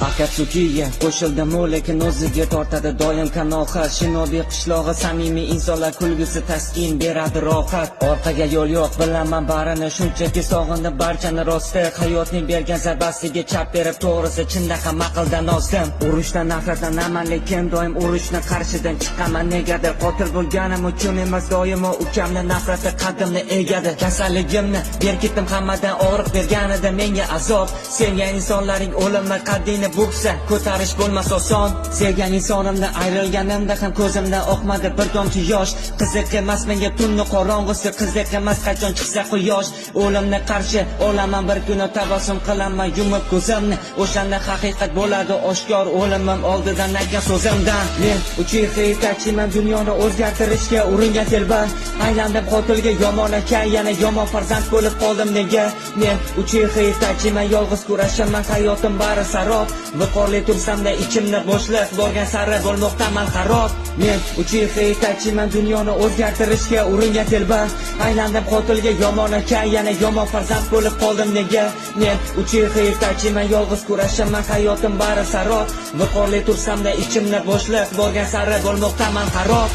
Akatsukiga qo'shildim lekin o'ziga tortadi doim qanoat. Shinobi qishlog'i samimiy insonlar kulgusi taskin beradi rohat. Orqaga yo'l yo'q bilaman barini, shunchaki sog'indim barchani rosti. Hayotning bergan zarbasiga chap berib to'g'risi chindaqa maqildan ozdim. Urushdan nafratlanaman lekin doim urushni qarshidan chiqaman. Negadir qotil bo'lganim uchun emas, doimo ukamni nafrati qaddimni egadi. Kasalligimni berkitdim hammadan, og'riq berganida menga azob. Sevgan insonlaring o'limni qaddini buksa ko'tarish bo'lmas oson. Sevgan insonimni ayrilganimda ham ko'zimdan oqmadi bir tomchi yosh. Qiziq emas menga tunni qorong'usi, qiziq emas qachon chiqsa quyosh. O'limni qarshi olaman bir kuni, tabassum qilaman yumib ko'zimni. O'shanda haqiqat bo'ladi oshkor, o'limim oldidan aytgan so'zimdan. Men uchiga yetakchiman, dunyoni o'zgartirishga uringan telba. Aylandim qotilga, yomon aka, yana yomon farzand bo'lib qoldim nega? Men uchiga yetakchiman, yolg'iz kurashaman, hayotim bari sarob. Viqorli tursamda ichimda bo'shliq, borgan sari bo'lmoqdaman xarob. Men uchiga yetakchiman, dunyoni o'zgartirishga uringan telba. Aylandim qotilga, yomon aka, yana yomon farzand bo'lib qoldim nega? Men uchiga yetakchiman, yolg'iz kurashaman, hayotim bari sarob. Viqorli tursamda ichimda bo'shliq, borgan sari bo'lmoqdaman xarob.